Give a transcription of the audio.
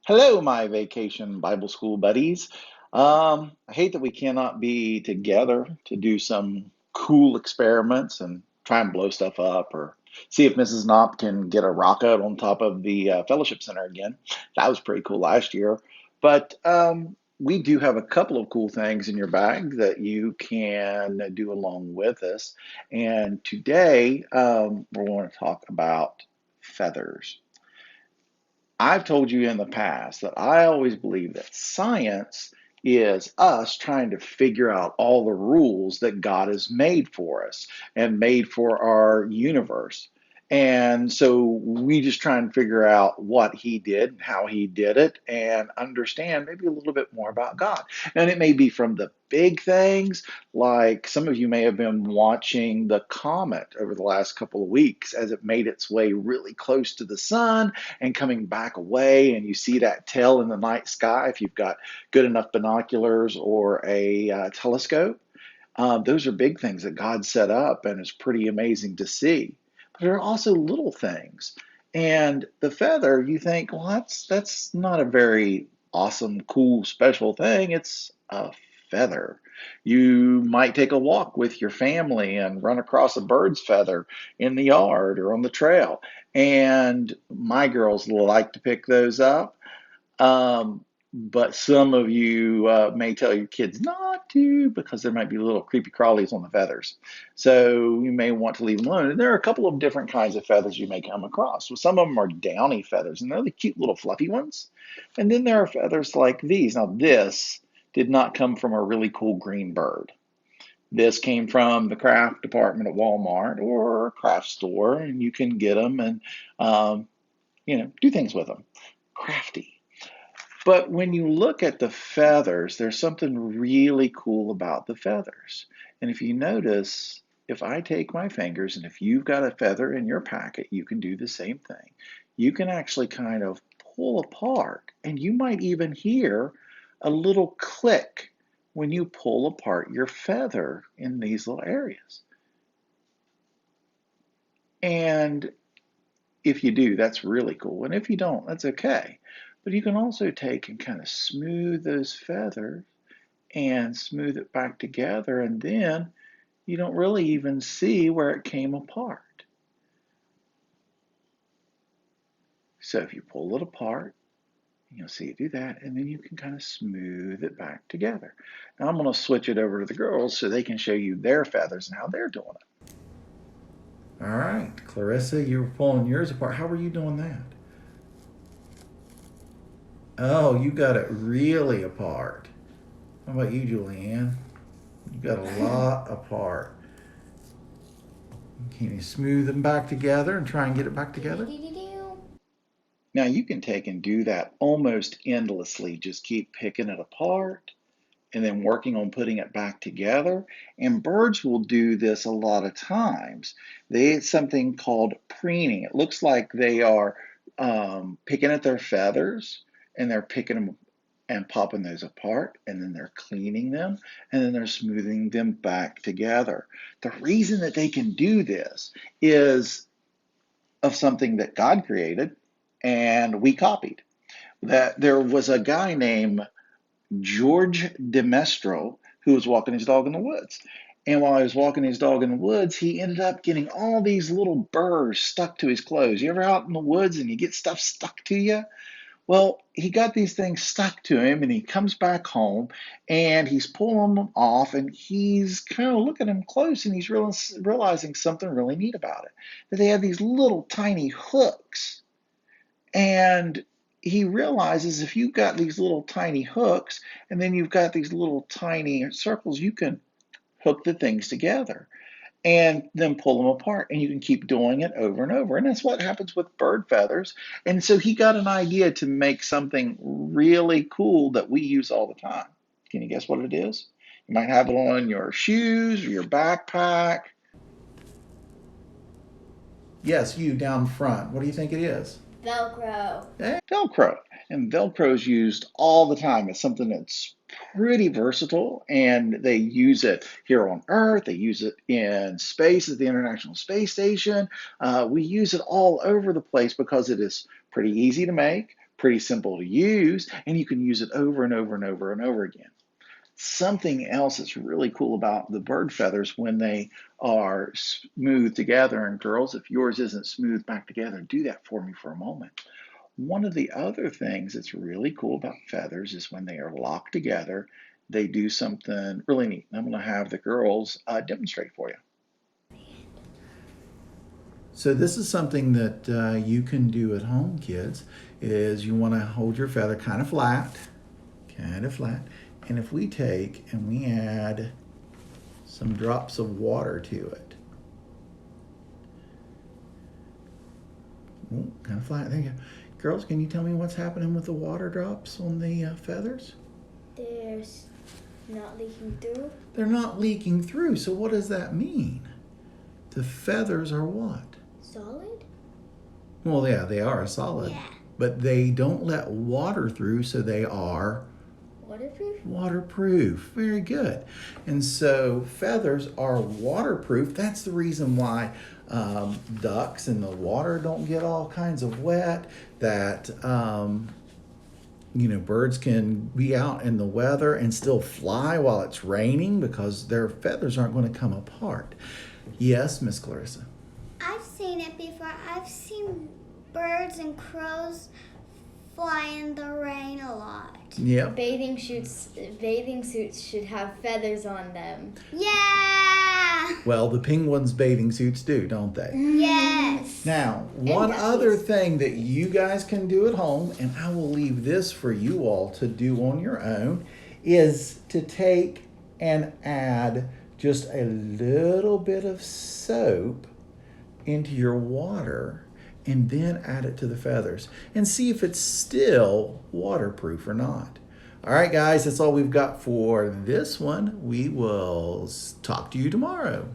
Hello, my vacation Bible school buddies. I hate that we cannot be together to do some cool experiments and try and blow stuff up or see if Mrs. Knopp can get a rocket on top of the Fellowship Center again. That was pretty cool last year. But we do have a couple of cool things in your bag that you can do along with us. And today we're going to talk about feathers. I've told you in the past that I always believe that science is us trying to figure out all the rules that God has made for us and made for our universe. And so we just try and figure out what he did and how he did it and understand maybe a little bit more about God. And it may be from the big things, like some of you may have been watching the comet over the last couple of weeks as it made its way really close to the sun and coming back away, and you see that tail in the night sky if you've got good enough binoculars or a telescope. Those are big things that God set up, and it's pretty amazing to see. But there are also little things. And the feather, you think, well, that's not a very awesome, cool, special thing. It's a feather. You might take a walk with your family and run across a bird's feather in the yard or on the trail. And my girls like to pick those up. But some of you may tell your kids not to because there might be little creepy crawlies on the feathers. So you may want to leave them alone. And there are a couple of different kinds of feathers you may come across. So some of them are downy feathers, and they're the cute little fluffy ones. And then there are feathers like these. Now, this did not come from a really cool green bird. This came from the craft department at Walmart or a craft store, and you can get them and do things with them. Crafty. But when you look at the feathers, there's something really cool about the feathers. And if you notice, if I take my fingers and if you've got a feather in your packet, you can do the same thing. You can actually kind of pull apart, and you might even hear a little click when you pull apart your feather in these little areas. And if you do, that's really cool. And if you don't, that's okay. But you can also take and kind of smooth those feathers and smooth it back together, and then you don't really even see where it came apart. So if you pull it apart, you'll see it do that, and then you can kind of smooth it back together. Now I'm going to switch it over to the girls so they can show you their feathers and how they're doing it. All right, Clarissa, you were pulling yours apart. How were you doing that? Oh, you got it really apart. How about you, Julianne? You got a lot apart. Can you smooth them back together and try and get it back together? Now you can take and do that almost endlessly. Just keep picking it apart and then working on putting it back together. And birds will do this a lot of times. It's something called preening. It looks like they are picking at their feathers, and they're picking them and popping those apart, and then they're cleaning them, and then they're smoothing them back together. The reason that they can do this is of something that God created and we copied. That there was a guy named George DeMestro who was walking his dog in the woods. And while he was walking his dog in the woods, he ended up getting all these little burrs stuck to his clothes. You ever out in the woods and you get stuff stuck to you? Well, he got these things stuck to him, and he comes back home and he's pulling them off, and he's kind of looking at them close, and he's realizing something really neat about it. That they have these little tiny hooks. And he realizes if you've got these little tiny hooks and then you've got these little tiny circles, you can hook the things together and then pull them apart, and you can keep doing it over and over. And that's what happens with bird feathers. And so he got an idea to make something really cool that we use all the time. Can you guess what it is? You might have it on your shoes or your backpack. Yes, you down front. What do you think it is? Velcro. Velcro. And Velcro is used all the time. It's something that's pretty versatile, and they use it here on Earth. They use it in space at the International Space Station. We use it all over the place because it is pretty easy to make, pretty simple to use, and you can use it over and over and over and over again. Something else that's really cool about the bird feathers when they are smooth together, and girls, if yours isn't smooth back together, do that for me for a moment. One of the other things that's really cool about feathers is when they are locked together, they do something really neat. And I'm going to have the girls demonstrate for you. So this is something that you can do at home, kids, is you want to hold your feather kind of flat. And if we take and we add some drops of water to it. Ooh, kind of flat, there you go. Girls, can you tell me what's happening with the water drops on the feathers? They're not leaking through. They're not leaking through, so what does that mean? The feathers are what? Solid? Well, yeah, they are solid. Yeah. But they don't let water through, so they are Waterproof? waterproof. Very good. And so feathers are waterproof. That's the reason why ducks in the water don't get all kinds of wet, that birds can be out in the weather and still fly while it's raining because their feathers aren't going to come apart. Yes, Miss Clarissa. I've seen it before. I've seen birds and crows fly in the rain a lot. Yep. Bathing suits should have feathers on them. Yeah! Well, the penguins' bathing suits do, don't they? Yes. Now, one other thing that you guys can do at home, and I will leave this for you all to do on your own, is to take and add just a little bit of soap into your water and then add it to the feathers and see if it's still waterproof or not. All right, guys, that's all we've got for this one. We will talk to you tomorrow.